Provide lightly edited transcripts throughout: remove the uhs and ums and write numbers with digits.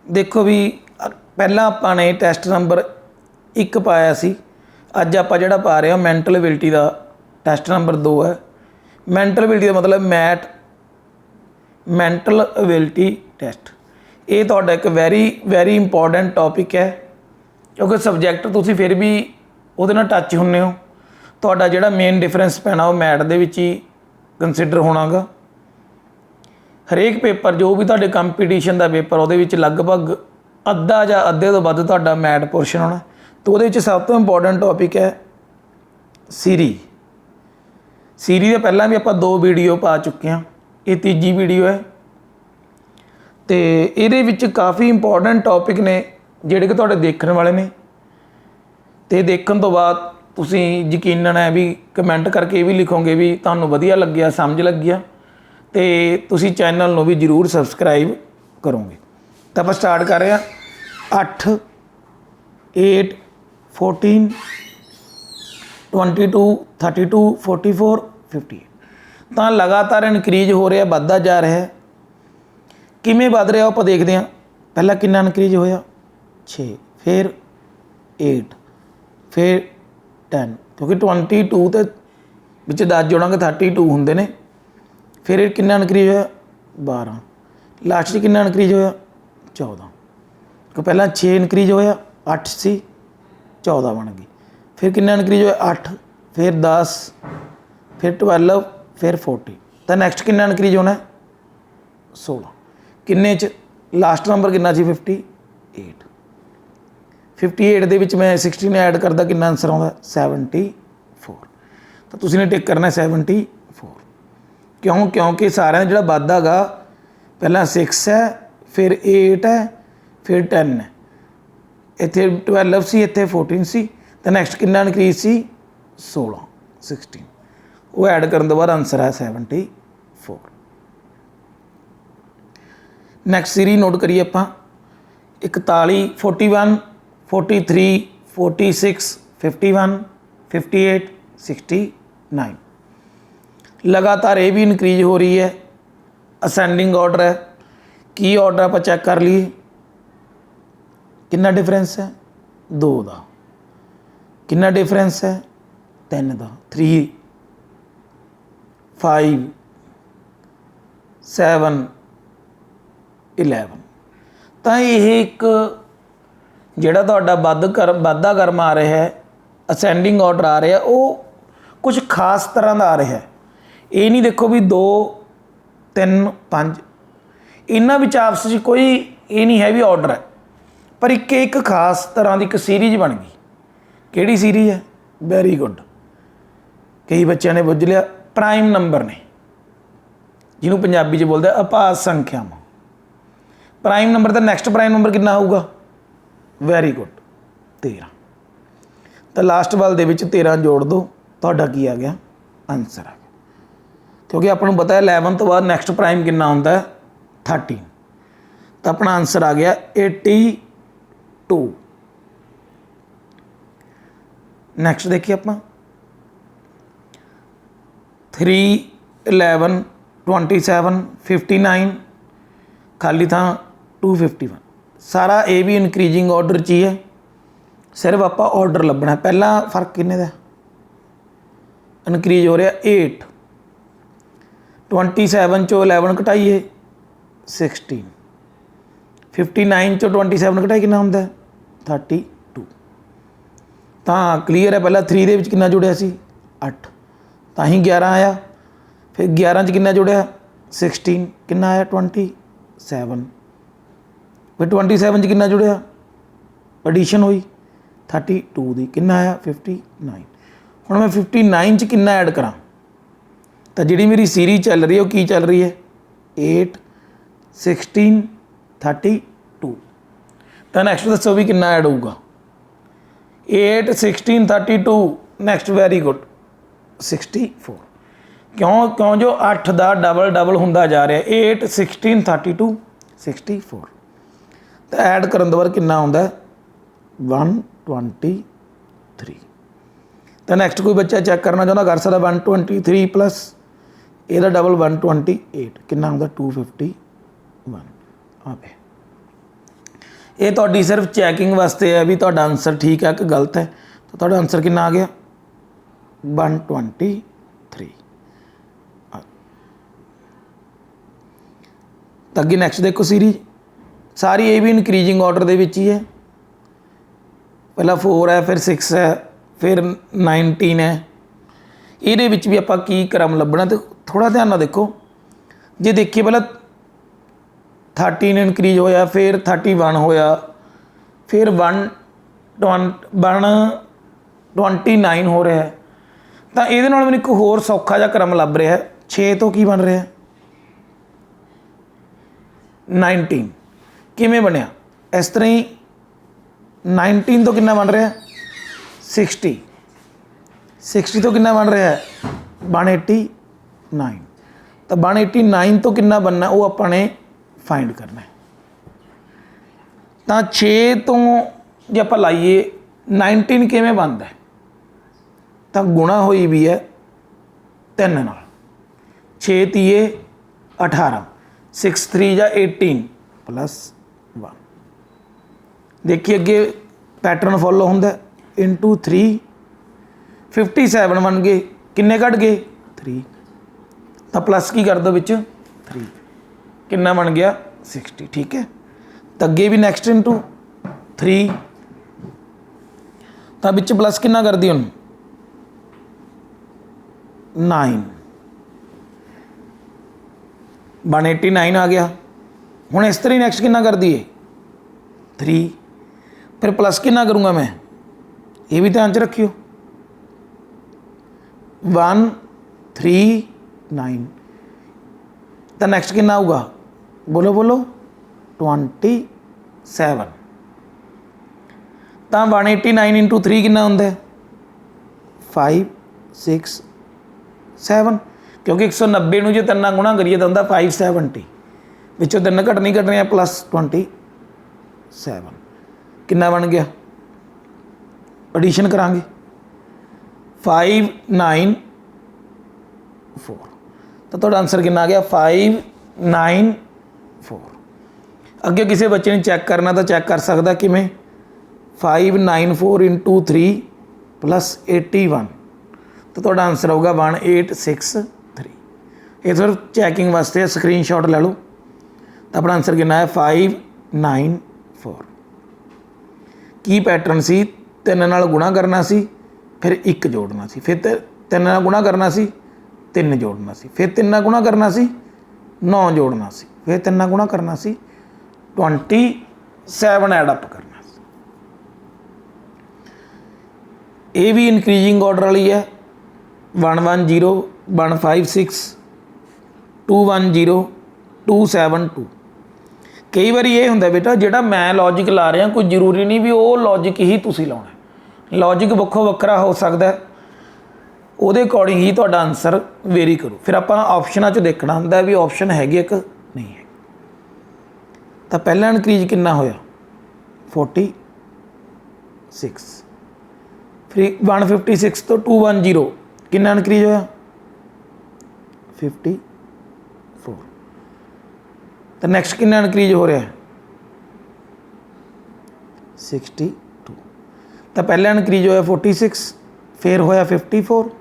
देखो भी पहला आपाने टैसट नंबर 1 पाया सी, अज आप जिहड़ा पा रहे हो मैंटल एबिलिटी का टैसट नंबर 2 है। मैंटल एबिलिटी का मतलब मैंटल एबिलिटी टैसट, ये तुहाडा एक वैरी इंपॉर्टेंट टॉपिक है, क्योंकि सबजैक्ट तुसीं फिर भी उहदे नाल टच हुंदे हो। तुहाडा जिहड़ा मेन डिफरेंस पैना वो मैथ दे विच ही कंसीडर होना गा। हरेक पेपर जो भी तुहाडे कंपीटीशन का पेपर उहदे विच लगभग अद्धा जां अद्धे तो वध तुहाडा मैथ पोर्शन होना। तो उहदे विच सब तो इंपॉर्टेंट टॉपिक है सीरी के पहलां भी आपां 2 वीडियो पा चुके हैं, ये तीजी वीडियो है। तो ये विच काफ़ी इंपॉर्टेंट टॉपिक ने जिहड़े कि तुहाडे देखण वाले ने, तो देखण तो बाद तुसीं यकीनन है भी कमेंट करके भी लिखोगे भी तुहानूं वधिया लग्गिया, समझ लग्गिया, तो तुसीं चैनल नूं भी जरूर सबसक्राइब करोगे। तो आपां स्टार्ट कर रहे हैं 8 8 14 22 32 44 58। तो लगातार इनक्रीज हो रहा, बढ़ता जा रहा है। किमें बढ़ रहा आप देखते हैं। पहला कितना इनक्रीज होया 6, फिर 8, फिर 10, क्योंकि 22 तो विच 10 जोड़ांगे 32 होंदे ने। फिर कितना इनक्रीज होया 12, लास्ट कितना इनक्रीज होया 14, तो पहला 6 इनक्रीज होया 8 सी 14 बन गई। फिर कितना इनक्रीज होया 8, फिर 10, फिर 12, फिर 40। तो नैक्सट कितना इनक्रीज होना 16। किन्ने च लास्ट नंबर कितना सी 58। 58 दे विच मैं 16 ऐड करदा कितना आंसर आउंदा 74। तो तुसीं ने टिक करना 74। क्यों? क्योंकि सारिਆਂ ਦਾ ਜਿਹੜਾ ਵਾਧਾ ਗਾ ਪਹਿਲਾਂ 6 है, फिर 8 है, फिर 10 है, इत्थे 12 सी, इत्थे 14 सी, तो नैक्सट कितना इनक्रीज सी 16 वो ऐड करन तो बाद आंसर है 74। नैक्सट सीरीज नोट करिए आप 41 41 43 46 51 58 69। लगातार ये भी इनक्रीज हो रही है, असेंडिंग ऑर्डर है। की ऑर्डर आप चैक कर लीए, कितना डिफरेंस है 2 का, कितना डिफरेंस है 3 का, 3 5 7 11। तो यह एक जिहड़ा तुहाडा वाधा कर्म आ रहा है, असेंडिंग ऑर्डर आ रहा है, वो कुछ खास तरह का आ रहा है। ये नहीं देखो भी 2 3 5 इन्हां विच आपस में कोई ये नहीं है भी ऑर्डर है, पर एक खास तरह की एक सीरीज बन गई। किहड़ी सीरीज है? वैरी गुड, कई बच्चों ने बुझ लिया। प्राइम नंबर ने, जिन्होंने पंजाबी च बोलते अपास संख्यावां। प्राइम नंबर का नैक्सट प्राइम नंबर कितना होगा? Very good 13। तो लास्ट वाल दे विच 13 जोड़ दो, तुहाडा की आ गया आंसर आ गया। क्योंकि आपको पता है 11 तो बाद नैक्सट प्राइम कितना होंदा है 13। तो अपना आंसर आ गया 82। नैक्सट देखिए आप 3 11 27 59 खाली था 251। सारा ये भी इनक्रीजिंग ऑर्डर च ही है, सिर्फ आप ऑर्डर लभना है। पहला फर्क किन्ने दा इनक्रीज हो रहा 8, 27 चो 11 घटाइए 16, 59 चो 27 घटाई कितना होंदा 32। तो क्लीयर है। पहला 3 दे विच कितना जुड़िया सी 8, तो ही 11 आया। फिर 11 च कितना जुड़िया 16, कितना आया 27। फिर 27 च कितना जुड़िया एडिशन हुई 32 दी, कितना आया 59। हुण मैं 59 च कितना ऐड करा, तो जी मेरी सीरीज चल रही है वो की चल रही है 8 16 32। तो नैक्सट दसो भी कितना ऐड होगा 8 16 32। Next very good 64। क्यों जो 8 का डबल डबल होंदा जा रहा है 8 16 32 64। तो ऐड करन तो बाद कितना होंदा 123। तो नैक्सट कोई बच्चा चैक करना चाहता कर सकता 123 प्लस ਇਹਦਾ डबल 128 कितना होंदा 251 आ पे। ये तुहाडी सिर्फ चैकिंग वास्ते है भी तुहाडा आंसर ठीक है कि गलत है। तो तुहाडा आंसर कितना आ गया 123। तो अगे नैक्सट देखो सीरीज सारी ये भी इनक्रीजिंग ऑर्डर दे विच ही है। पहला 4 है, फिर 6 है, फिर 19 है। ये भी आपां की क्रम लभना, तो थोड़ा ध्यान नाल देखो। जे देखिए पहला 13 इनक्रीज होया, फिर 31 होया, फिर 129 हो रहा है। तो ये मैंने एक होर सौखा जिहा क्रम लभ रहा है। 6 तो की बन रहा है 19। किमें बनया इस तरह ही 19 तो कितना बन रहा है 60। 60 तो कितना बन रहा है 189। तो 189 तो कितना बनना वो अपने फाइंड करना है। तो 6 तो जे आप लाइए 19 किमें बनता है, तो गुणा हुई भी है 3 नाल। 6 तीए 18, 6 3 जा 18 +1। देखिए अगे पैटर्न फॉलो होंगे इंटू 3 57 बन गए, किन्ने घट गए 3। तो प्लस की कर दो विच 3, किन्ना बन गया 60। ठीक है, तो अगे भी नैक्सट इंटू 3, तो विच प्लस किन्ना कर दी हुण 9, 189 आ गया। हुण इस तरह ही नैक्सट किन्ना कर दिए 3, फिर प्लस किन्ना करूँगा मैं, ये भी ध्यान च रखियो 139। तो नैक्सट किन्ना आऊगा बोलो बोलो 27। तो 189 इंटू 3 किन्ना होंदा 5 6 7, क्योंकि 190 में जो 3 गुणा करिए तो होंदा 570, विचों 3 घटनी घटने +27। किन्ना बन गया एडिशन करांगे 594। तो तुहाडा आंसर कितना आ गया 594। अगे किसी बच्चे ने चैक करना तो चैक कर सकता किमें 594 इंटू 3 +81, तो तुहाडा आंसर होगा 1863। ये सिर्फ चैकिंग वास्ते स्क्रीन शॉट ले लो। तो अपना आंसर कितना है 594। की पैटर्न सी 3 नाल गुणा करना सी, फिर 1 जोड़ना सी, फिर 3 नाल गुणा करना सी 3 जोड़ना सी, फिर 3 नाल गुणा करना सी 9 जोड़ना सी, फिर 3 नाल गुणा करना सी 27 एडअप करना सी। ये भी इनक्रीजिंग ऑर्डर वाली है 110 156 210 272। कई बार ये होंगे बेटा जोड़ा मैं लॉजिक ला रहा कोई जरूरी नहीं भी वो लॉजिक ही तुसी लाना है, लॉजिक वक्खो वक्रा हो सकता है, वो अकॉर्डिंग ही तुहाडा आंसर वेरी करो। फिर आप ऑप्शनों च देखना होंगे भी ऑप्शन है कि नहीं है। तो पहला इनक्रीज कितना होया 46, फिर 156 तो 210 कितना इनक्रीज होया 54। तो नैक्सट कितना इनक्रीज हो रहा है 62। तो पहला इनक्रीज होया 46, फिर होया 54,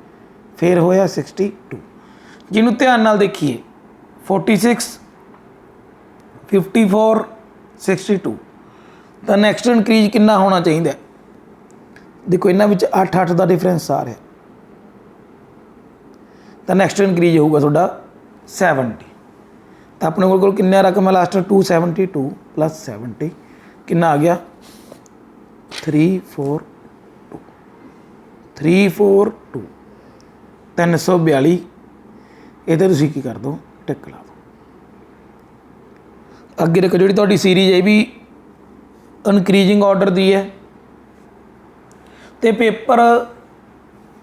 फिर होया 62। जिन्होंने ध्यान नाल देखिए 46 54 62। तो नैक्सट इनक्रीज कितना होना चाहिए, देखो इन्हों 8 का डिफरेंस आ रहा। तो नैक्सट इनक्रीज होगा थोड़ा 70। तो अपने को किन्ने रकम है लास्ट 272 +70 कितना आ गया 342 342 342। ये तो तुसीं की कर दो टिक ला दो। अगे देखो जी तुहाडी सीरीज ये भी इनक्रीजिंग ऑर्डर दी है। तो पेपर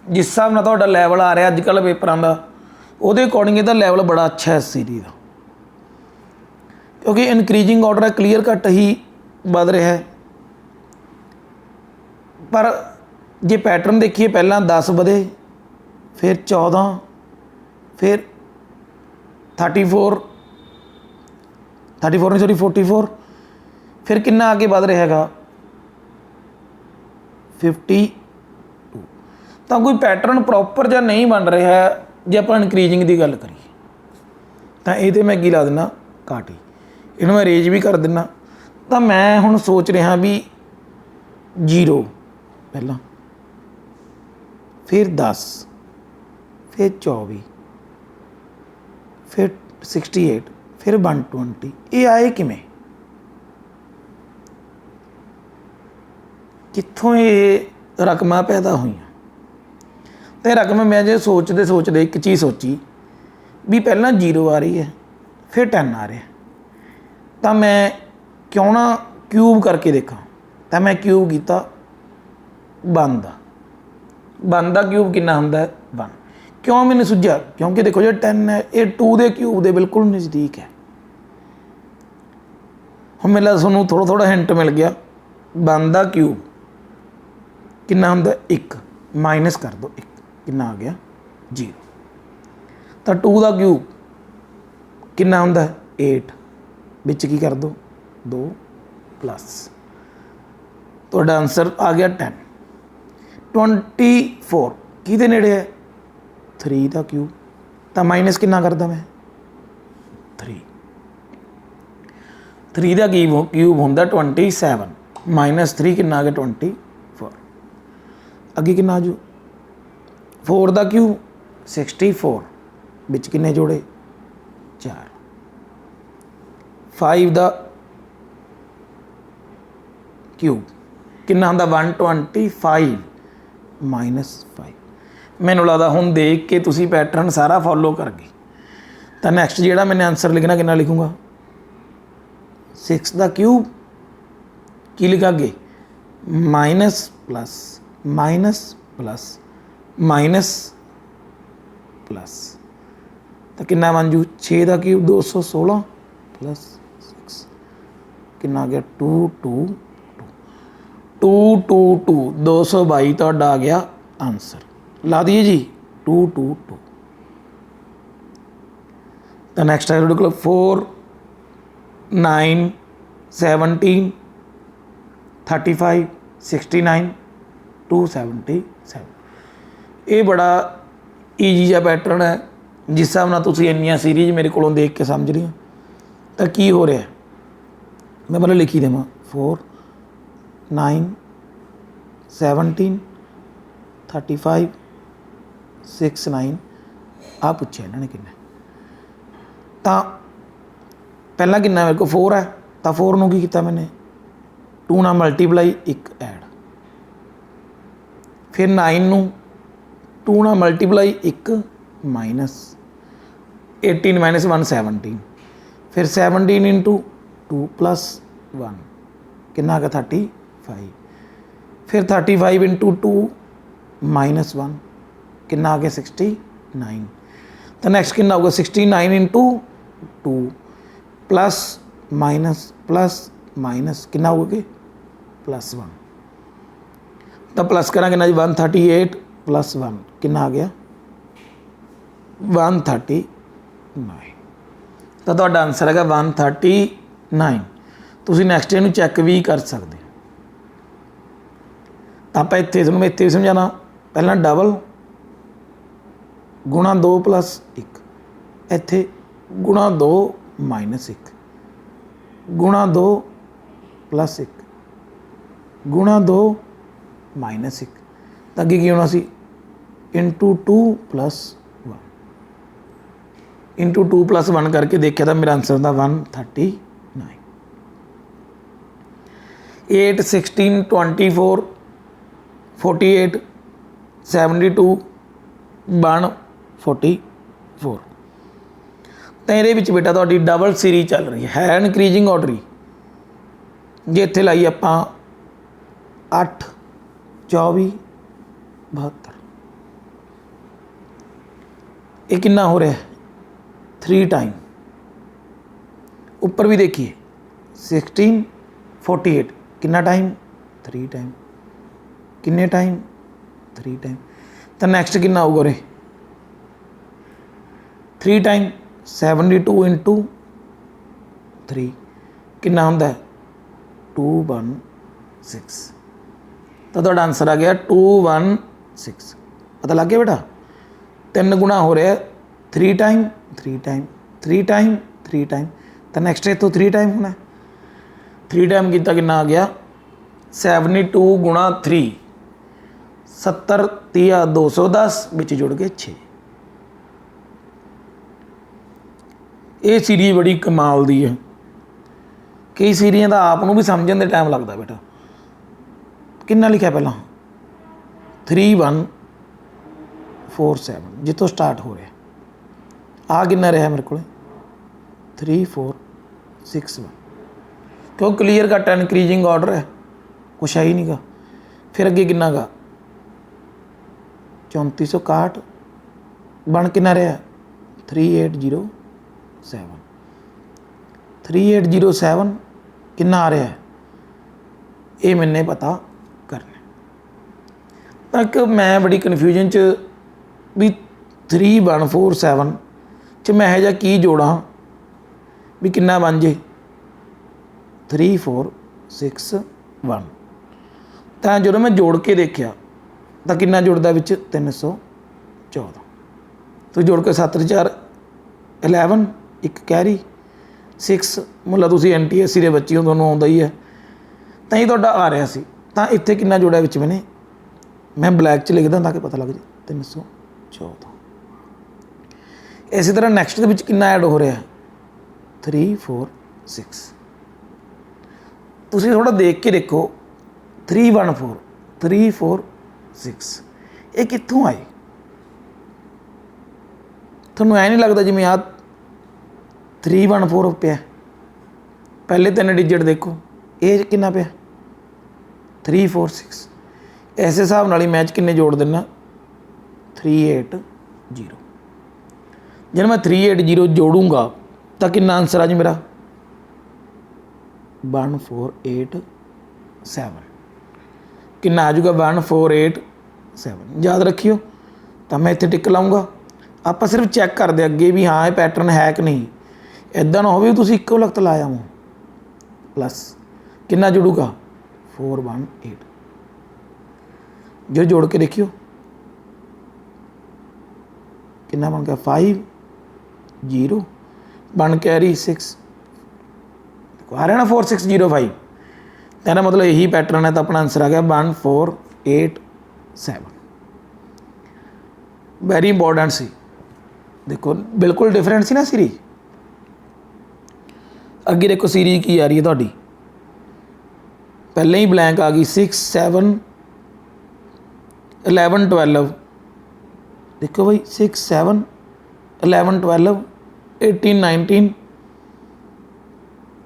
जिस हिसाब नाल तुहाडा लैवल आ रहा अजकल पेपरों का वो अकॉर्डिंग इसका लैवल बड़ा अच्छा है इस सीरीज का, क्योंकि इनक्रीजिंग ऑर्डर क्लीयर कट ही बद रहा है। पर जे पैटर्न देखिए पहला 10 बधे, फिर 14, फिर 34 नहीं सॉरी 44, फिर कितना आगे बढ़ रहा हैगा 52। तो कोई पैटर्न प्रॉपर ਜਾਂ नहीं बन रहा है जे आप इनक्रीजिंग की गल करिए तो ये मैं की ला देना काटी इन्हूं मैं रेज भी कर देना। तो मैं हुण सोच रहा भी 0 पहला फिर 10 फिर 24 फिर 68 फिर 120 ये आए किमें कित्थों ये रकमां पैदा हुई। तो रकम मैं जो सोचते एक चीज़ सोची भी पहला 0 आ रही है फिर 10 आ रहा है तो मैं क्यों ना क्यूब करके देखा। तो मैं क्यूब किया 1 का 1 का क्यूब कितना होंदा 1। क्यों मैंने सुझा क्योंकि देखो जो 10 है ये 2 के क्यूब के बिल्कुल नज़दीक है। हम मेरा थोड़ा थोड़ा हिंट मिल गया 1 का क्यूब कितना होंदा 1 माइनस कर दो 1 कितना आ गया 0। तो 2 का क्यूब कितना होंदा 8 विच की कर दो 2 प्लस तो आंसर आ गया 10। 24 किहदे नेड़े है 3 का क्यूब तो माइनस कितना करदा मैं 3 का क्यूब होंदा 27 माइनस 3 कितना आ गया 24। अगे कितना आजू 4 का क्यूब 64 विच किन्ने जोड़े 4। 5 का क्यूब कितना होंदा 125 माइनस 5। मैनूं लगदा हुण देख के तुसीं पैटर्न सारा फॉलो कर गए। तो नैक्सट जिहड़ा मैंने आंसर लिखना कितना लिखूँगा 6 का क्यूब की लिखागे minus plus minus plus minus plus तो कितना बन जू 6 का क्यूब 216 प्लस 6 कितना आ गया 2 2 2 2 2 222 तो आ गया आंसर। ला दिए जी 2 2 2। तो नैक्सट है 4 9 17 35 69 277। ये बड़ा ईजी जा पैटर्न है जिस हिसाब नाल तुसीं इन्नियां सीरीज मेरे को देख के समझ रही हो। तो की हो रहा है मैं पहले लिखी देवां 4 9 17 35 69 आ पूछे इन्होंने किन्ने। तो पहला कितना मेरे को 4 है तो 4 नूं की किया मैंने 2 नाल मल्टीप्लाई 1 ऐड फिर 9 नूं 2 नाल मल्टीप्लाई 1 माइनस 18 माइनस 1 17 फिर 17 इंटू 2 प्लस 1 कितना आ गया 35 फिर 35 इंटू 2 माइनस 1 कितना आ गया 69। तो नैक्सट कितना होगा 69 इंटू 2 प्लस माइनस कितना होगा कि प्लस 1। तो प्लस करा कितना जी 138 प्लस 1 कितना आ गया 139। तो तुहाडा आंसर है 139। तुसीं नैक्सट इहनूं चैक भी कर सकते। तो आप इत्थे तुहानूं इत्थे भी समझाना पहला डबल गुणा 2 प्लस 1 इत्थे गुणा 2 माइनस 1 गुणा 2 प्लस 1 गुणा 2 माइनस 1 तो अगे की होना सी इंटू 2 प्लस 1 इंटू 2 प्लस 1 करके देखा तो मेरा आंसर था 139। 8 16 24 48 72 144। तो ये बेटा तो डबल सीरीज चल रही है इनक्रीजिंग ऑर्डर ही जे इत्थे लाइए आप 8 24 72 ये कितना हो रहा है 3 टाइम। ऊपर भी देखिए 16 48 कितना टाइम 3 टाइम किन्ने टाइम 3 टाइम। तो नैक्सट कितना होगा रे 3 टाइम 72 इंटू 3 कितना होंदा है 216। ਤਾਂ ਤੁਹਾਡਾ ਆਨਸਰ ਆ ਗਿਆ 216। ਪਤਾ ਲੱਗ ਗਿਆ ਬੇਟਾ? 3 ਗੁਣਾ ਹੋ ਰਿਹਾ 3 ਟਾਈਮ 3 ਟਾਈਮ 3 ਟਾਈਮ 3 ਟਾਈਮ, ਤਾਂ ਨੈਕਸਟ ਇੱਥੋਂ 3 ਟਾਈਮ ਹੋਣਾ। 3 ਟਾਈਮ ਕੀਤਾ ਕਿੰਨਾ ਆ ਗਿਆ 72 ਗੁਣਾ 3, 70 30 210 ਵਿੱਚ ਜੁੜ ਕੇ 6। ਇਹ ਸੀਰੀਜ਼ ਬੜੀ ਕਮਾਲ ਦੀ ਹੈ। ਕਈ ਸੀਰੀਆਂ ਦਾ ਆਪ ਨੂੰ ਵੀ ਸਮਝਣ ਦੇ ਟਾਈਮ ਲੱਗਦਾ ਬੇਟਾ। ਕਿੰਨਾ ਲਿਖਿਆ ਪਹਿਲਾਂ 3147 ਜਿੱਥੋਂ ਸਟਾਰਟ ਹੋ ਰਿਹਾ। ਆ ਕਿੰਨਾ ਰਿਹਾ ਮੇਰੇ ਕੋਲ 3461, ਕਿਉਂ ਕਲੀਅਰ ਕੱਟ ਇਨਕਰੀजिंग ਆਰਡਰ ਹੈ, ਕੁਛ ਹੈ ਹੀ ਨਹੀਂ ਗਾ। ਫਿਰ ਅੱਗੇ ਕਿੰਨਾ ਗਾ 3461 ਬਣ ਕਿੰਨਾ ਰਿਹਾ 3807। 3807 ਕਿੰਨਾ ਆ ਰਿਹਾ ਇਹ ਮੈਨੇ ਪਤਾ ਕਰਨਾ। ਤੱਕ ਮੈਂ ਬੜੀ ਕਨਫਿਊਜ਼ਨ 'ਚ ਵੀ 3147 'ਚ ਮੈਂ ਇਹੋ ਜਿਹਾ ਕੀ ਜੋੜਾਂ ਵੀ ਕਿੰਨਾ ਬਣ ਜੇ 3461। ਤਾਂ ਜਦੋਂ ਮੈਂ ਜੋੜ ਕੇ ਦੇਖਿਆ ਤਾਂ ਕਿੰਨਾ ਜੁੜਦਾ ਵਿੱਚ 314। ਤੁਸੀਂ ਜੋੜ ਕੇ 7 4 11 ਇੱਕ ਕੈਰੀ 6 ਮੁੱਲਾ ਤੁਸੀਂ NTSC ਦੇ ਬੱਚੇ ਹੋ, ਤੁਹਾਨੂੰ ਆਉਂਦਾ ਹੀ ਹੈ, ਤਾਂ ਹੀ ਤੁਹਾਡਾ ਆ ਰਿਹਾ ਸੀ। ਤਾਂ ਇੱਥੇ ਕਿੰਨਾ ਜੋੜਿਆ ਵਿੱਚ ਮੈਂ ਬਲੈਕ 'ਚ ਲਿਖਦਾ ਤਾਂ ਕਿ ਪਤਾ ਲੱਗ ਜਾਏ 314। ਇਸੇ ਤਰ੍ਹਾਂ ਨੈਕਸਟ ਦੇ ਵਿੱਚ ਕਿੰਨਾ ਐਡ ਹੋ ਰਿਹਾ 346। ਤੁਸੀਂ ਥੋੜ੍ਹਾ ਦੇਖ ਕੇ ਦੇਖੋ 314 346 ਇਹ ਕਿੱਥੋਂ ਆਏ? ਤੁਹਾਨੂੰ ਐ ਨਹੀਂ ਲੱਗਦਾ ਜਿਵੇਂ ਆਹ 314 ਪਿਆ? ਪਹਿਲੇ 3 ਡਿਜਿਟ ਦੇਖੋ, ਇਹ ਕਿੰਨਾ ਪਿਆ 346। ਇਸ ਹਿਸਾਬ ਨਾਲ ਹੀ ਮੈਚ ਕਿੰਨੇ ਜੋੜ ਦਿੰਦਾ 380। ਜਦ ਮੈਂ 380 ਜੋੜੂੰਗਾ ਤਾਂ ਕਿੰਨਾ ਆਨਸਰ ਆ ਜੀ ਮੇਰਾ 1487। ਕਿੰਨਾ ਆ ਜਾਊਗਾ 1487। ਯਾਦ ਰੱਖਿਓ। ਤਾਂ ਮੈਂ ਇੱਥੇ ਟਿਕ ਲਾਊਂਗਾ। ਆਪਾਂ ਸਿਰਫ ਚੈੱਕ ਕਰਦੇ ਅੱਗੇ ਵੀ ਹਾਂ ਇਹ ਪੈਟਰਨ ਹੈ ਕਿ ਨਹੀਂ। ਇੱਦਾਂ ਨਾ ਹੋਵੇ ਤੁਸੀਂ ਇੱਕੋ ਲਖਤ ਲਾਇਆ ਹੋ। ਪਲੱਸ ਕਿੰਨਾ ਜੁੜੂਗਾ 418। ਜੋ ਜੋੜ ਕੇ ਦੇਖਿਓ ਕਿੰਨਾ ਬਣ ਗਿਆ 50 ਬਣ ਕੇ ਆ ਰਹੀ 6 ਆ ਰਿਹਾ ਨਾ 4605। ਤਾਂ ਇਹਦਾ ਮਤਲਬ ਇਹੀ ਪੈਟਰਨ ਹੈ। ਤਾਂ ਆਪਣਾ ਆਨਸਰ ਆ ਗਿਆ 1487। ਵੈਰੀ ਇੰਪੋਰਟੈਂਟ ਸੀ। ਦੇਖੋ ਬਿਲਕੁਲ ਡਿਫਰੈਂਟ ਸੀ ਨਾ ਸੀਰੀਜ਼। ਅੱਗੇ ਦੇਖੋ ਸੀਰੀਜ਼ ਕੀ ਆ ਰਹੀ ਹੈ ਤੁਹਾਡੀ, ਪਹਿਲਾਂ ਹੀ ਬਲੈਂਕ ਆ ਗਈ 6 7 11 12। ਦੇਖੋ भाई 6 7 11 12 18 19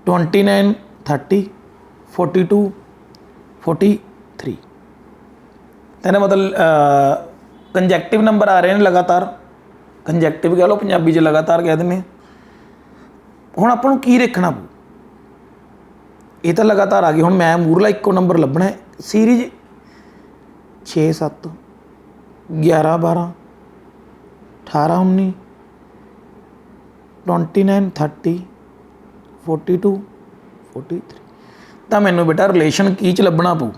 29 30 42 43। ਤਾਂ ਇਹਦਾ ਮਤਲਬ ਕੰਜੈਕਟਿਵ ਨੰਬਰ ਆ ਰਹੇ ਨੇ ਲਗਾਤਾਰ। ਕੰਜੈਕਟਿਵ ਕਹਿ ਲਓ, ਪੰਜਾਬੀ 'ਚ ਲਗਾਤਾਰ ਕਹਿ ਦਿੰਦੇ। ਹੁਣ ਆਪਾਂ ਨੂੰ ਕੀ ਦੇਖਣਾ ਪਊ? ਇਹ ਤਾਂ ਲਗਾਤਾਰ ਆ ਗਈ। ਹੁਣ ਮੈਂ ਮੂਰਲਾ ਇੱਕੋ ਨੰਬਰ ਲੱਭਣਾ ਸੀਰੀਜ਼ 6 7 11 12 18 19 29 30 42 43। ਤਾਂ ਮੈਨੂੰ ਬੇਟਾ ਰਿਲੇਸ਼ਨ ਕੀ 'ਚ ਲੱਭਣਾ ਪਊ?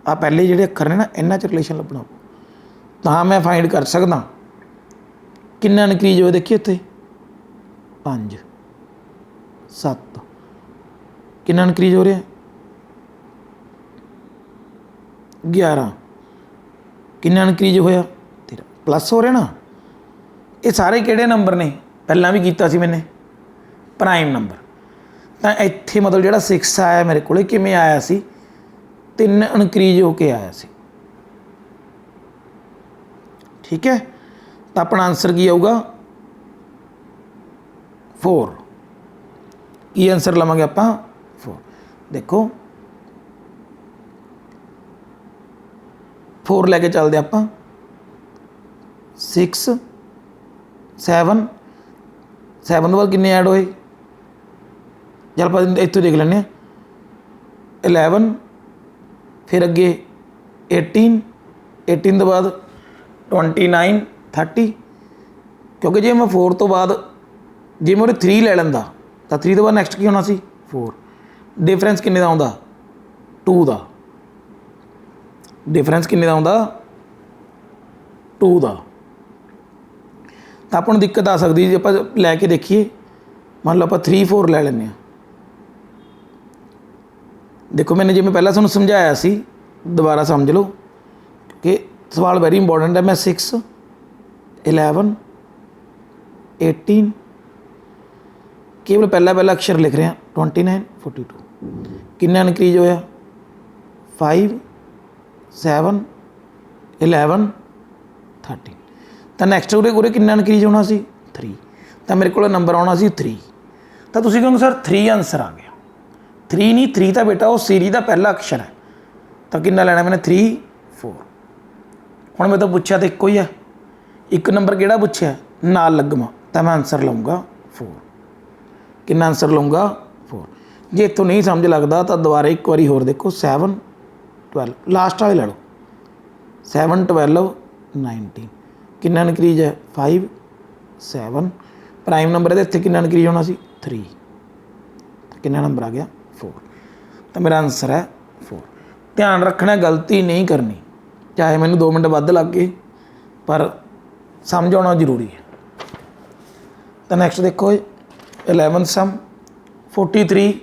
ਆ ਪਹਿਲੇ ਜਿਹੜੇ ਅੱਖਰ ਨੇ ਨਾ ਇਹਨਾਂ 'ਚ ਰਿਲੇਸ਼ਨ ਲੱਭਣਾ ਪਊ। ਤਾਂ ਮੈਂ ਫਾਈਂਡ ਕਰ ਸਕਦਾ ਕਿੰਨਾ ਇਨਕਰੀਜ਼ ਹੋਇਆ। ਦੇਖੀਏ ਇੱਥੇ 5 7 ਕਿੰਨਾ ਇਨਕਰੀਜ਼ ਹੋ ਰਿਹਾ 11 ਕਿੰਨਾ ਇਨਕਰੀਜ਼ ਹੋਇਆ 13 ਪਲੱਸ ਹੋ ਰਿਹਾ ਨਾ। ਇਹ ਸਾਰੇ ਕਿਹੜੇ ਨੰਬਰ ਨੇ? ਪਹਿਲਾਂ ਵੀ ਕੀਤਾ ਸੀ ਮੈਨੇ ਪ੍ਰਾਈਮ ਨੰਬਰ। ਤਾਂ ਇੱਥੇ ਮਤਲਬ ਜਿਹੜਾ 6 ਆਇਆ ਮੇਰੇ ਕੋਲ ਕਿਵੇਂ ਆਇਆ ਸੀ 3 ਇਨਕਰੀਜ਼ ਹੋ ਕੇ ਆਇਆ ਸੀ। ਠੀਕ ਹੈ। ਤਾਂ ਆਪਣਾ ਆਨਸਰ ਕੀ ਆਊਗਾ 4। ਕੀ ਆਨਸਰ ਲਵਾਂਗੇ ਆਪਾਂ 4। ਦੇਖੋ 4 ਲੈ ਕੇ ਚੱਲਦੇ ਆਪਾਂ 6 7 7 ਤੋਂ ਬਾਅਦ ਕਿੰਨੇ ਐਡ ਹੋਏ? ਚੱਲ ਆਪਾਂ ਇੱਥੋਂ ਦੇਖ ਲੈਂਦੇ ਹਾਂ 11 ਫਿਰ ਅੱਗੇ 18 18 ਤੋਂ ਬਾਅਦ 29 30। ਕਿਉਂਕਿ ਜੇ ਮੈਂ 4 ਤੋਂ ਬਾਅਦ ਜੇ ਮੈਂ 3 ਲੈ ਲੈਂਦਾ ਤਾਂ 3 ਤੋਂ ਬਾਅਦ ਨੈਕਸਟ ਕੀ ਹੋਣਾ ਸੀ 4। डिफरेंस किन्ने दा आउंदा 2 दा, डिफरेंस किन्ने दा आउंदा 2 दा। तो अपन दिक्कत आ सकती जे आप लैके देखिए, मान लो आप 3 4 लै लें। देखो मैंने जिवें पहला तुहानूं समझाया सी, दोबारा समझ लो कि सवाल वेरी इंपॉर्टेंट है। मैं 6 11 18 केवल पहला पहला अक्षर लिख रहा 29 42 किन्ना इनक्रीज होया 5 7 11 13। तो नैक्सट उरे किन्ना इनक्रीज होना सी 3। तो मेरे को नंबर आना सी 3। तो तुसीं कहोगे सर 3 आंसर आ गया। 3 नहीं, 3 तो बेटा वो सीरीज का पहला अक्षर है। तो किन्ना लेना मैंने 3 4। हुण मैं तो पूछा तो एको ही है, एक नंबर किहड़ा पूछा नाल लगमा, तो मैं आंसर लाऊंगा 4। किन्ना आंसर लाऊंगा 4। जे इतों नहीं समझ लगता तो दोबारा एक बारी होर देखो 7 12 लास्ट वाले ला लो 7 12 19 किन्ना इनक्रीज है 5 7 प्राइम नंबर है इतने किन्ना इनक्रीज होना सी 3। किन्ना नंबर आ गया 4। तो मेरा आंसर है 4। ध्यान रखना गलती नहीं करनी, चाहे मैंने 2 मिनट वध लग गए पर समझ आना जरूरी है। तो नैक्सट देखो 11 सम 43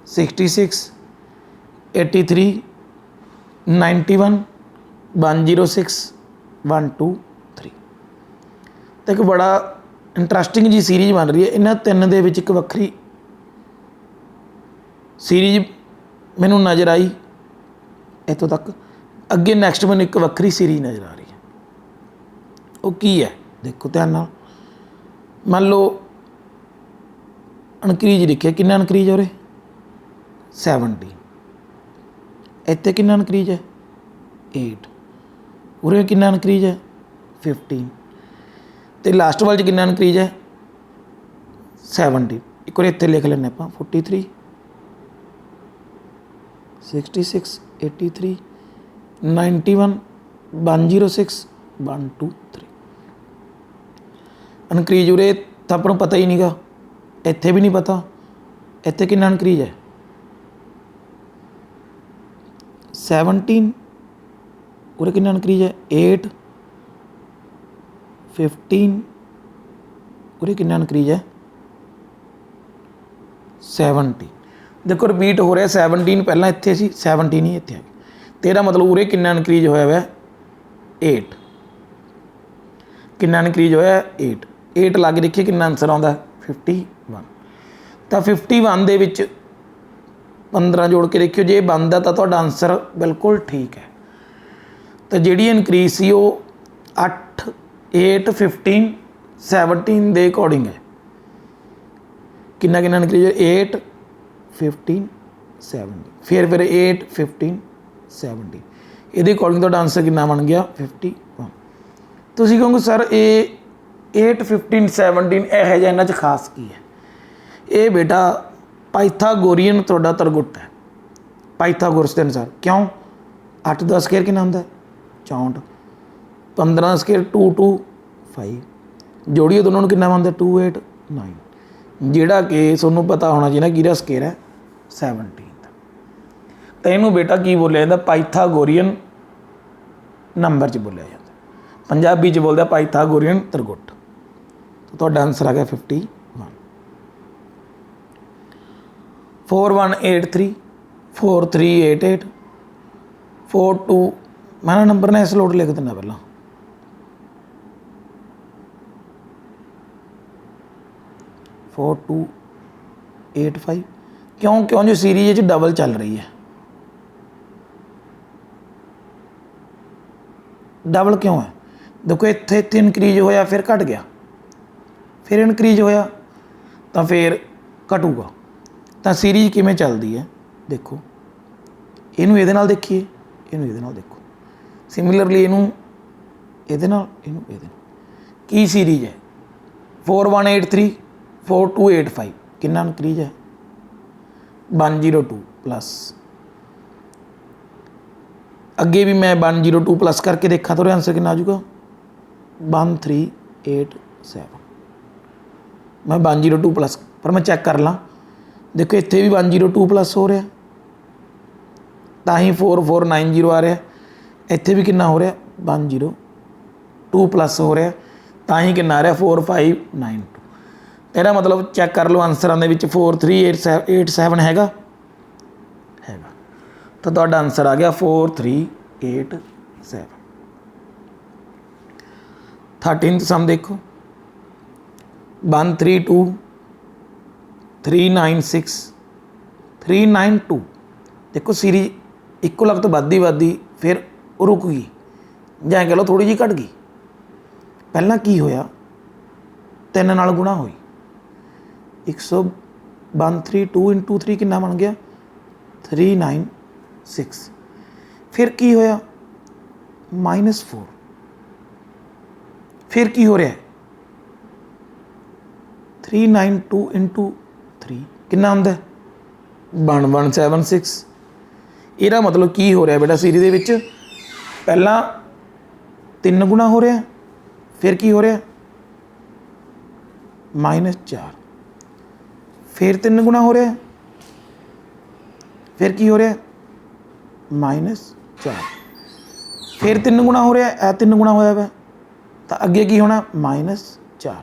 66 83 91 106 123। तो एक बड़ा इंटरस्टिंग जी सीरीज बन रही है। इन्हां तीन दे विच एक वक्री सीरीज मैनू नज़र आई इतों तक। अगे नैक्सट मैनू एक वक्री सीरीज नज़र आ रही है, वो की है देखो ध्यान नाल। मान लो इनक्रीज लिखे, किन्ना इनक्रीज हो रहे 70। इत्थे किन्ना इनक्रीज है 8। उरे किन्ना इनक्रीज है 15। तो लास्ट वाले किन्ना इनक्रीज है 70। एक बार इत्थे लिख लें आप 43 66 83 91 106 123। इनक्रीज उरे तो अपन पता ही नहीं गा, इत्थे भी नहीं पता। इत्थे किन्ना इनक्रीज है 17। उरे किन्ना इनक्रीज है 8 15। उरे किन्ना इनक्रीज है 70। देखो रिपीट हो रहा 17 पहला इत्थे सी 17 ही इत्थे आ गया। तेरा मतलब उरे किन्ना इनक्रीज होया है 8। किन्ना इनक्रीज होया 8। 8 ला के देखिए किन्ना आंसर आता 51। तो 51 दे विच 15 जोड़ के देखियो जे बनता तो तुहाडा आंसर बिल्कुल ठीक है। तो जिहड़ी इनक्रीज सी वो 8 8 15 17 के अकॉर्डिंग है। किन्ना किन्ना इनक्रीज है 8 15 17 फिर 8 15 17 ये अकॉर्डिंग तुहाडा आंसर किन्ना बन गया 51। तुसीं कहोगे सर ये 8 15 17 यह जिहा इन्हां च खास की है। ये बेटा पाइथागोरियन तुहाडा तरगुट है, पाइथागोरस के अनुसार। क्यों 8 का स्केयर कितना होंदा 64 15 स्केयर 2 2 5 जोड़िए दोनों कितना बनता 2 8 9 जिहड़ा कि तुहानूं पता होना चाहिए किहदा स्केयर है 17। तो इनू बेटा की बोलिया जाता पाइथागोरियन नंबर च बोलिया जाता, पंजाबी च बोलते पाइथागोरियन तरगुट। तो तुहाडा आंसर आ गया 51। 4183 4388 42 मैं ना नंबर ने इस लोड लिख देना पहला 4285। क्यों क्यों जो सीरीज डबल चल रही है, डबल क्यों है देखो इत्थे इत्थे इनक्रीज होया फिर घट गया फिर इनक्रीज होया तो फिर घटूगा। तो सीरीज किमें चलती है देखो इनू ये नाल देखिए इनू ये नाल देखो सिमिलरली इनू ये नाल इनू ये की सीरीज है 4183 4285 कितना इनक्रीज है 102 प्लस। अगे भी मैं 102 प्लस करके देखा तो आंसर कितना आ जाऊगा 1387। मैं 102 प्लस पर मैं चैक कर ला देखो इत्थे भी 102 प्लस हो रहा, ਤਾਂ ही 4490 आ रहा। इत्थे भी कितना हो रहा 102 प्लस हो रहा, ਤਾਂ ही कितना आ रहा 4592। ਇਹਦਾ मतलब चैक कर लो आंसर ਦੇ ਵਿੱਚ 4387 हैगा तो ਤੁਹਾਡਾ आंसर आ गया 4387। 13th सम देखो 132 396 392। देखो सीरीज इक्को लग तो ਵੱਧਦੀ फिर रुक गई, ਜਾਂ कह लो थोड़ी जी घट गई। पहला की होया 3 नाल गुणा हुई 132 इंटू 3 कितना बन गया 396। फिर की होया -4। फिर की हो रहा 392 इंटू 3 कितना होंगे 1176। ਇਹਦਾ मतलब की हो रहा बेटा सीरीज ਦੇ ਵਿੱਚ पहला 3 गुणा हो रहा, फिर की हो रहा -4, फिर 3 गुणा हो रहा, फिर की हो रहा -4, फिर 3 गुणा हो रहा, 3 गुणा होया वा तो अगे की होना -4।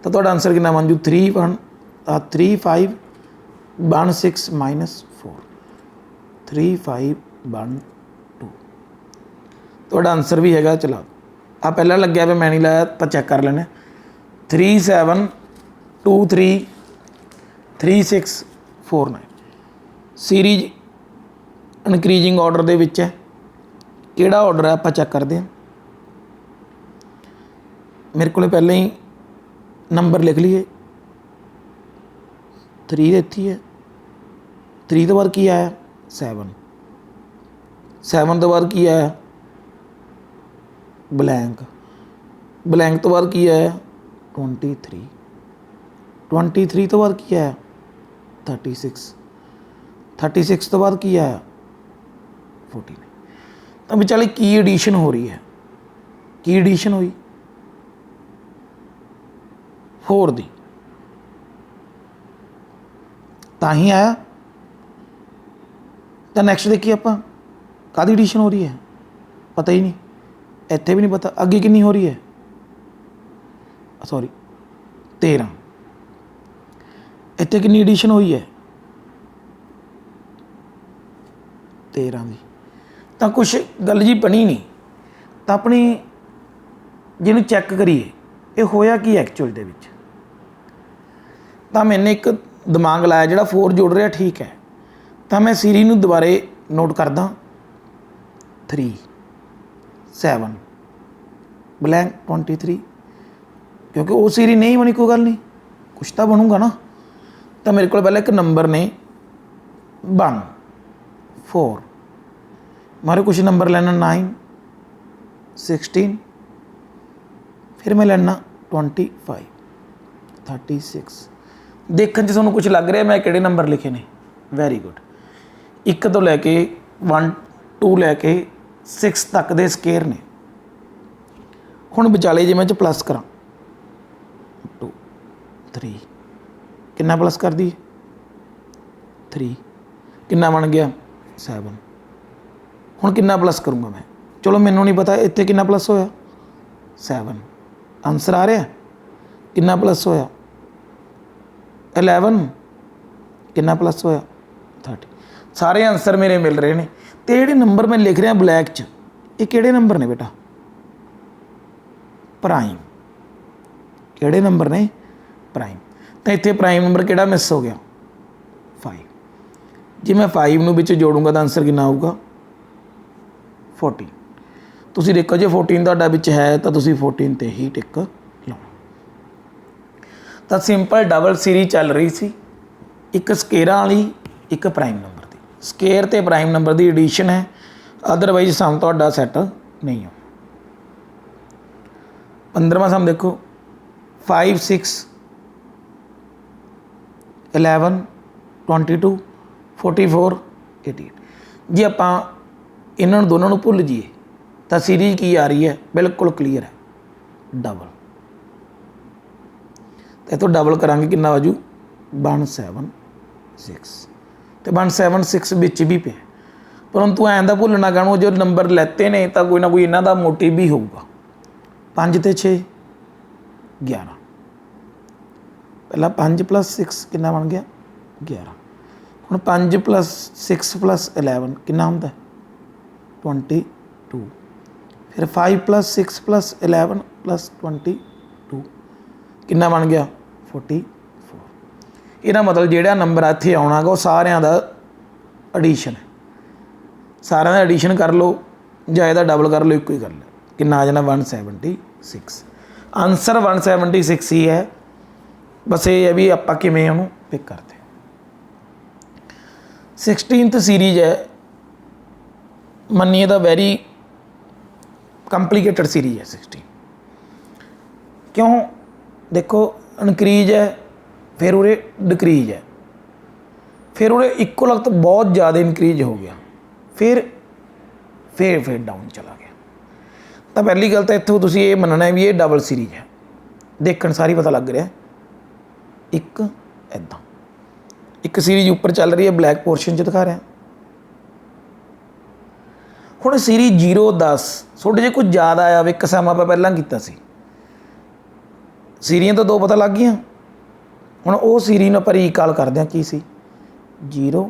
तो तुहाडा आंसर कितना बन जू 3516 -4 3512। तुहाडा आंसर भी हैगा। चलो आ पहला लग्या पे मैं नहीं लाया, पर चैक कर लेने 37233649 सीरीज इनक्रीजिंग ऑर्डर दे विच है। किहड़ा ऑर्डर है आपां चैक करते हैं। मेरे को पहले ही नंबर लिख लिए 3 इत्थे है, 3 तो बाद की आया 7, 7 तो बाद की आया ब्लैंक, ब्लैंक तो बाद की आया 23, 23 तो बाद की आया 36, 36 तो बाद की आया 14। तो विचाले की एडिशन हो रही है, की एडिशन हुई 4 दी, ताही आया। तो नैक्सट देखिए आप कादी एडिशन हो रही है, पता ही नहीं, इत्थे भी नहीं पता। अगे कितनी हो रही है सॉरी 13, इत्थे कितनी एडिशन हुई है 13 की। तो कुछ गल जी बनी नहीं, तो अपनी जिन्होंने चैक करिए ये होया कि एक्चुअल दे विच। तो मैंने एक दिमाग लाया जो 4 जुड़ रहा ठीक है, तो मैं सीरीज नूं दुबारे नोट करदा 3 7 ब्लैंक 23, क्योंकि वो सीरीज नहीं बनी कोई गल नहीं, कुछ तो बनूगा ना। तो मेरे को पहले एक नंबर ने 1 4, मारे कुछ नंबर लेना 9 16, फिर मैं लेना 25 36। देखने से कुछ लग रहा है मैं किहड़े नंबर लिखे ने, वैरी गुड। 1 तो लैके 1 2 लैके 6 तक दे स्केयर ने। हुण विचाले जे मैं प्लस करा 2 3 कितना प्लस कर दी 3 कितना बन गया 7। हुण कितना प्लस करूँगा मैं, चलो मैनू नहीं पता इत्थे कितना प्लस होया 7। आंसर आ रहा कितना प्लस होया 11, कितना प्लस होया 30। सारे आंसर मेरे मिल रहे हैं। तो ये नंबर मैं लिख रहा ब्लैक च, ये किहड़े नंबर ने बेटा प्राइम, किहड़े नंबर ने प्राइम। तो इत्थे प्राइम नंबर किहड़ा मिस हो गया 5। जे मैं 5 नूं विच जोड़ूंगा तो आंसर कितना आऊगा 14। तुसीं देखो जे 14 तुहाडा विच है तो तुसीं 14 ते ही टिक लाओ। तो सिंपल डबल सीरीज चल रही सी, एक स्केयरां वाली एक प्राइम नंबर की। स्केयर ते प्राइम नंबर की एडिशन है, अदरवाइज सम तुहाडा सैट नहीं हो। 15वां सम देखो 5 6 11 22 44 88। जे आप इन्होंने दोनों को भुल जाइए तो सीरीज की आ रही है बिल्कुल क्लीयर है डबल। तो इतों डबल करांगे कितना वजू 1 7 6 तो 176 ਵਿੱਚ भी पे परंतु ऐं दा भुलना काहनूं जो नंबर लैते ने तो कोई ना कोई इन्हां दा मोटिव भी होऊगा 5 ते 6 11 पहला 5 + 6 कितना बन गया 11 हुण 5 + 6 + 11 कितना हुंदा 22 फिर 5 + 6 + 11 + 22 कितना बन गया 44 ਇਹਦਾ मतलब ਜਿਹੜਾ नंबर ਇੱਥੇ ਆਉਣਾ ਗਾ ਉਹ ਸਾਰਿਆਂ ਦਾ ਐਡੀਸ਼ਨ है ਸਾਰਿਆਂ ਦਾ ਐਡੀਸ਼ਨ ਕਰ ਲਓ ਜਾਂ ਇਹਦਾ ਡਬਲ ਕਰ ਲਓ ਇੱਕੋ ਹੀ ਗੱਲ ਹੈ ਕਿੰਨਾ ਆ ਜਾਣਾ 176 ਆਨਸਰ 176 ਹੀ ਹੈ बस ये है भी ਆਪਾਂ ਕਿਵੇਂ ਉਹਨੂੰ ਪਿਕ ਕਰਦੇ 16th सीरीज है मन्निए तो वेरी कंप्लीकेटेड सीरीज है 16 क्यों देखो इनक्रीज है फिर उरे डिक्रीज है फिर उरे इक्को लगत बहुत ज़्यादा इनक्रीज हो गया फिर डाउन चला गया तो पहली गल तो इत्थों तुसीं ये मनना है भी ये डबल सीरीज है देखण सारी पता लग रहा है एक इदां एक सीरीज उपर चल रही है ब्लैक पोर्शन च दिखा रहा हुण सीरीज 0-10 थोड़े जे कुछ ज़्यादा आया एक सम आप पहलां कीता सी सीरीज़ां तो 2 पता लग गई हुण वो सीरीज नूं आपां रीकाल करदे हां की सी 0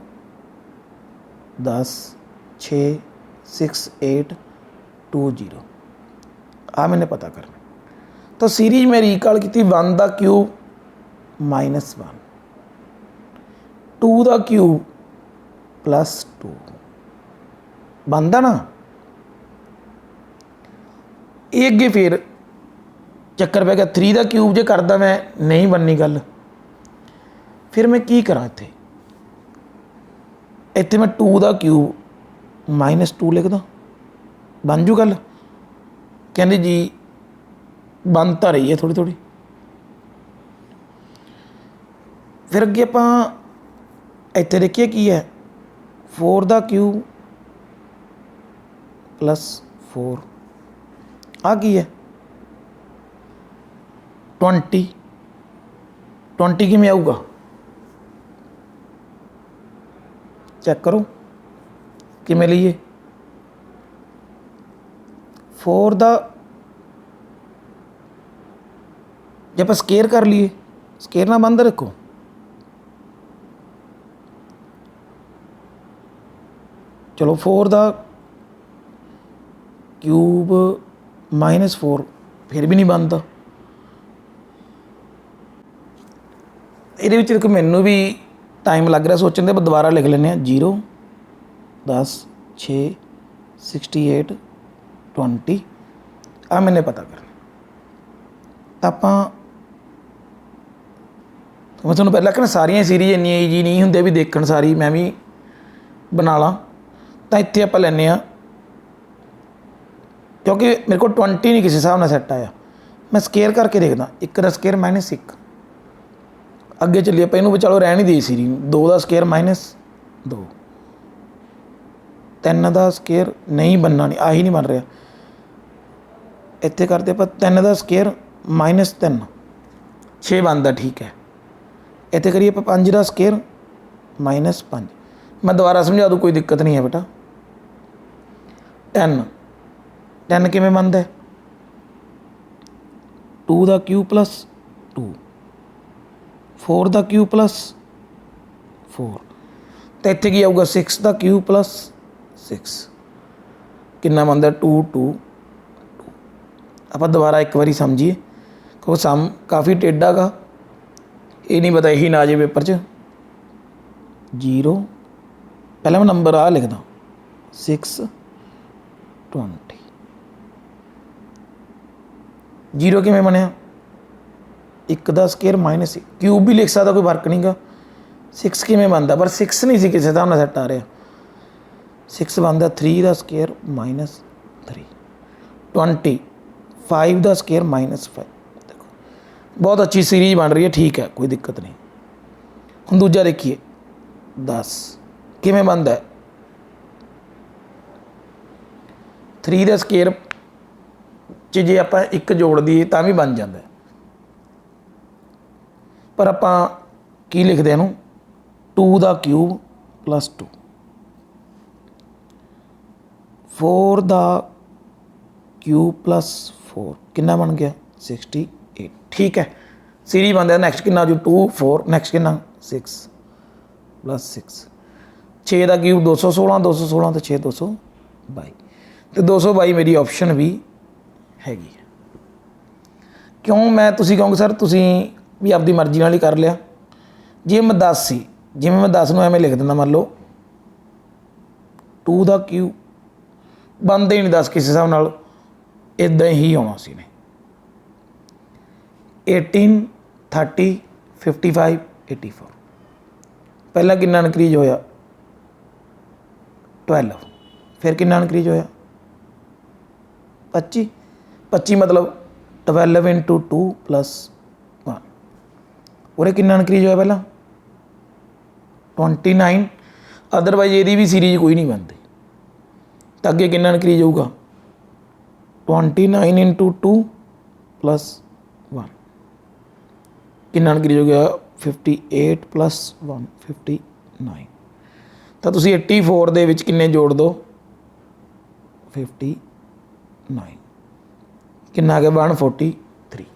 10 6 6 8 2 0 आ मैंने पता करना तो सीरीज में रीकाल की 1 का क्यूब -1 2 का क्यूब +2 बनता ना ये अगे फिर चक्कर पै गया 3 का क्यूब जो करदा मैं नहीं बननी गल फिर मैं की करा इत्थे मैं 2 का क्यूब -2 लिखदा बन जू गल कहंदे जी बन तो रही है थोड़ी थोड़ी फिर अगे आपां इत्थे देखिए की है 4 का क्यूब +4 आ की है 20 किमें आऊगा चेक करो किमें लीए 4 का जब आप स्केयर कर लिए स्केयर ना बंद रखो चलो 4 का क्यूब -4 फिर भी नहीं बनता ये मैनू भी टाइम लग रहा सोचने दे दोबारा लिख लें 0 10 6 68 20 आ मैंने पता करना तो आप मैं थोड़ा पहले कहना सारिया सीरीज इन्नी ईजी नहीं होंगे भी देखण सारी मैं भी बना ला तो इत्थे आप लैने क्योंकि मेरे को 20 नहीं किसी हिसाब से सैट आया मैं स्केयर करके देखदा 1 का स्केयर -1 अगे चलिए आप इनू चलो रहने दी सीरीज 2 का स्केयर -2 3 का स्केयर नहीं बनना नहीं आही नहीं बन रहा इत्थे करते आप 3 का स्केयर -3 6 बनता ठीक है इत्थे करिए आप 5 का स्केयर -5 मैं दोबारा समझा दूँ कोई दिक्कत नहीं है बेटा 10 किमें बनता है 2 का क्यूब +2 4 का क्यूब +4 तो इत्थे की आऊगा 6 का क्यूब +6 कितना बनता 2 2 2 आप दोबारा एक बारी समझिए क्योंकि सम काफ़ी टेढ़ा गा ये नहीं पता यही ना आ जाए पेपर च 0 पहले मैं नंबर आ लिखदा 6 20 0 किमें बनया 1 का स्केयर -1 क्यूब भी लिख सकता कोई फर्क नहीं गा 6 किमें बनता पर 6 नहीं सी किसी हिसाब नाल सैट आ रहा 6 बनता 3 का स्केयर -3 20 5 का स्केयर -5 देखो बहुत अच्छी सीरीज बन रही है ठीक है कोई दिक्कत नहीं हम दूजा देखिए 10 किमें बनता है 3 का स्केयर जे आप एक जोड़ दिए तो भी बन जाता है पर आप की लिखते हैं 2 ਦਾ ਕਿਊਬ प्लस 2, 4 ਦਾ ਕਿਊਬ प्लस 4 कितना बन गया 68। ठीक है, सीरीज बन गया। नैक्सट कितना जो 2 4, नैक्सट कितना 6 प्लस 6, 6 का क्यूब 216, 216 तो 6 222, तो 222 मेरी ऑप्शन भी हैगी है। क्यों मैं तुसी कहोगे सर तुसी भी आपकी मर्जी नाल ही कर लिया। जे मैं 10 सी, जिवें मैं 10 नूं एवें लिख दिंदा, मान लो 2 का क्यूब बनते ही नहीं 10 किसी हिसाब नाल, इदां ही आना सी ने 18 30 55 84। पहला कितना इनक्रीज होया 12, फिर कितना इनक्रीज होया 25, 25 मतलब 12 इंटू 2 प्लस 1, और कितना इनक्रीज होया पहला 29। अदरवाइज यदि भी सीरीज कोई नहीं बनती, तो अगे कितना इनक्रीज होगा 29 इंटू 2 प्लस 1, कितना इनक्रीज हो गया 58 प्लस 1 59। तो तुसी 84 दे विच किन्ने जोड़ दो 59, कितना आ गया 143।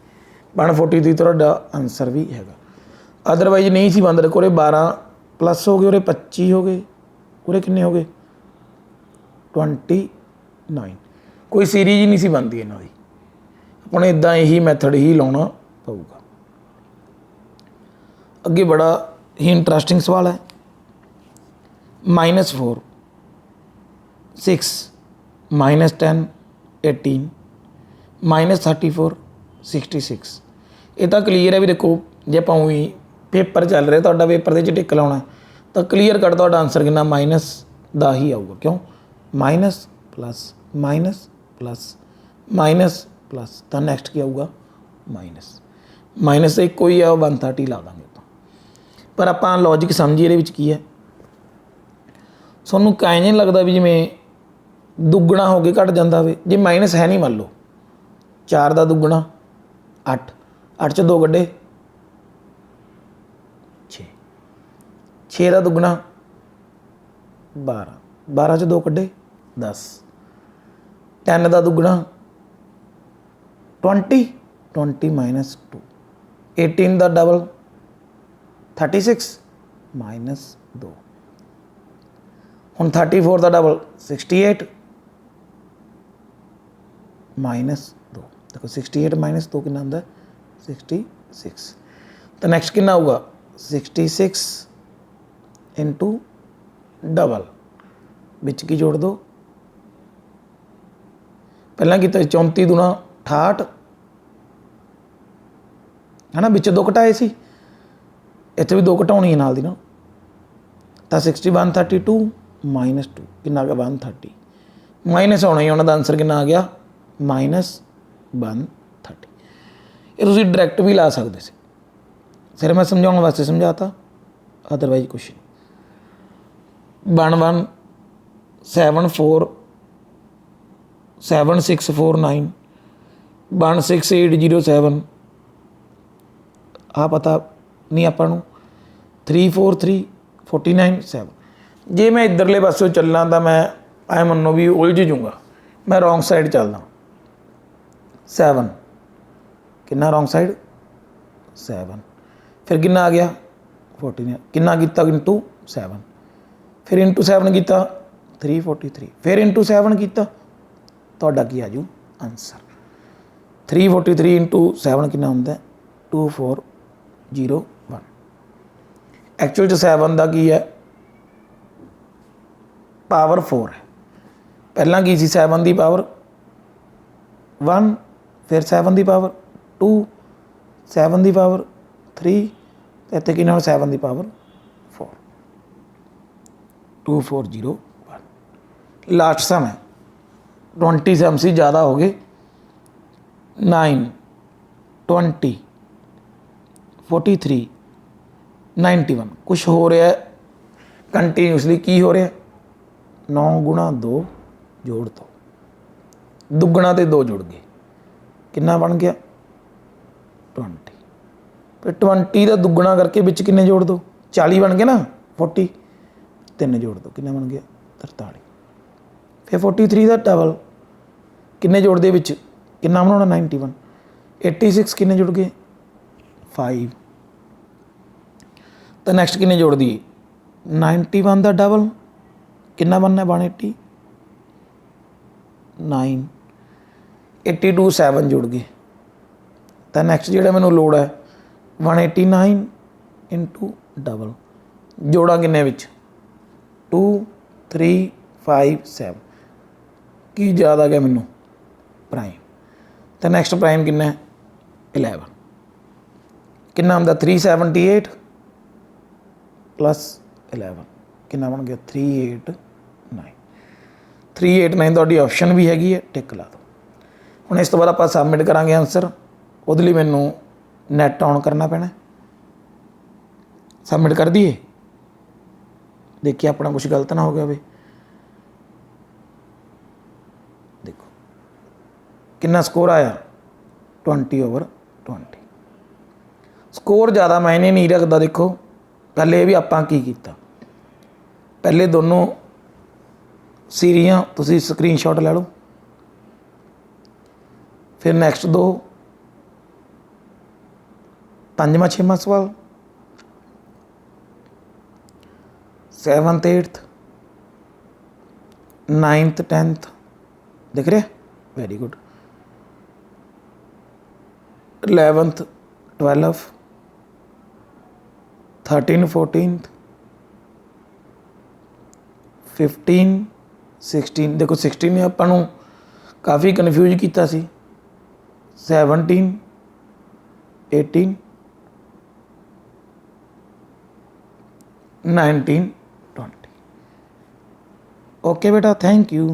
143 तुहाडा आंसर भी हैगा। अदरवाइज नहीं सी बंद रखो, 12 प्लस हो गए, 25 हो गए, पूरे किन्ने हो गए 29। कोई सीरीज ही नहीं सी बनती इन्हां दी, अपने इदां यही मैथड ही लाउणा पऊगा। अगे बड़ा ही इंटरस्टिंग सवाल है। -4 6 -10 18 -34 66। ये तो क्लीयर है भी। देखो जे आप ही पेपर चल रहे, तो पेपर के टिक लाना, तो क्लीयर कट तो आंसर कितना माइनस का ही आऊगा। क्यों minus plus minus plus minus plus, तो नैक्सट क्या आऊगा माइनस। माइनस से एक ही है 130 ला देंगे। पर आप लॉजिक समझिए ये की है, सूँ कहीं नहीं लगता भी जिमें दुगना हो के घट जाता हो। जे माइनस है नहीं, मान लो 4 का दुगना 8, 8 च 2 कड्ढे 6, 6 का दुगना 12, 12 च 2 कड्ढे 10, 10 का दुगना 20, 20 माइनस 2, 18 का डबल 36 माइनस 2, हुण 34 का डबल 68 माइनस 2। देखो 68 माइनस 2 कितना आता है 66। तो नैक्सट कितना होगा 66 इंटू डबल, बिच की जोड़ दो। पहला कितना 34 दूना 68 है ना, बिच 2 घटाए सी, इत्थे भी 2 घटाउणी है नाल दी ना। तो 60 132 माइनस 2 कितना आ गया 130, माइनस आना ही उन्होंने आंसर कितना आ गया -130। ये तुसीं डायरैक्ट भी ला सकते थे, सिर्फ मैं समझाने वास्ते समझाता, अदरवाइज कुछ नहीं। 1174764916807 आ पता नहीं आपां नूं 343497। जे मैं इधरले पासों चलना तो मैं आए मनो भी उलझ जूँगा, मैं रॉन्ग साइड चलदा 7, कितना रॉन्ग साइड 7, फिर कितना आ गया 49, कितना किया इंटू 7, फिर इंटू 7 किया 343, फिर इंटू 7 किया, तो की आजू आंसर 343 इंटू 7 कितना होंगे 2401। एक्चुअल 7 का की है पावर 4 है। पहला की सी 7 की पावर 1, फिर 7 की पावर 2, 7 की पावर 3, इतने कि 7 की पावर 4 2401। लास्ट सम है 20 सम सी ज़्यादा हो गए 9 20 43 91। कुछ हो रहा है कंटीन्यूसली, की हो रहा है 9 गुणा 2 जोड़ दो, दुगना तो 2 जुड़ गए, कितना बन गया 20। फिर 20 का दुगना करके बिच किन्ने जोड़ दो 40 बन गए ना, 40 3 जोड़ दो कितना बन गया 43। फिर 43 का डबल किन्ने जोड़ते विच कितना बनाना 91। 86 किन्ने जुड़ गए 5। तो नैक्सट किन्ने जोड़ दिए 91 का डबल कितना बनना 180 9। 82 7 जुड़ गए। तो नैक्सट जो मैंने लोड़ है 189 इंटू डबल जोड़ा किन्ने विच 2 3 5 7 की ज़्यादा गया मैनू प्राइम। तो नैक्सट प्राइम किन्ना 11 किन्ना आंदा 378 प्लस 11 किन्ना बन गया 389। 389 तुहाडी ऑप्शन भी हैगी है टिक ला दो। हुण इस तो बाद आपां सबमिट करांगे आंसर। उहदे लई मैनू नैट ऑन करना पैना। सबमिट कर दिए देखिए अपना कुछ गलत ना हो गया भाई। देखो कितना स्कोर आया 20/20। स्कोर ज़्यादा मायने नहीं रखता। देखो पहले भी आपां की कीता पहले दोनों सीरियां तुसी स्क्रीनशॉट ले लो। फिर नैक्सट दो 5वां 6वां सवाल 7th 8th 9th 10th देख रहे very good. 11th 12th 13 14th 15 16 देखो 16 ने आपां नूं काफ़ी कन्फ्यूज किया सी। 17 18 19 20। ओके बेटा थैंक यू।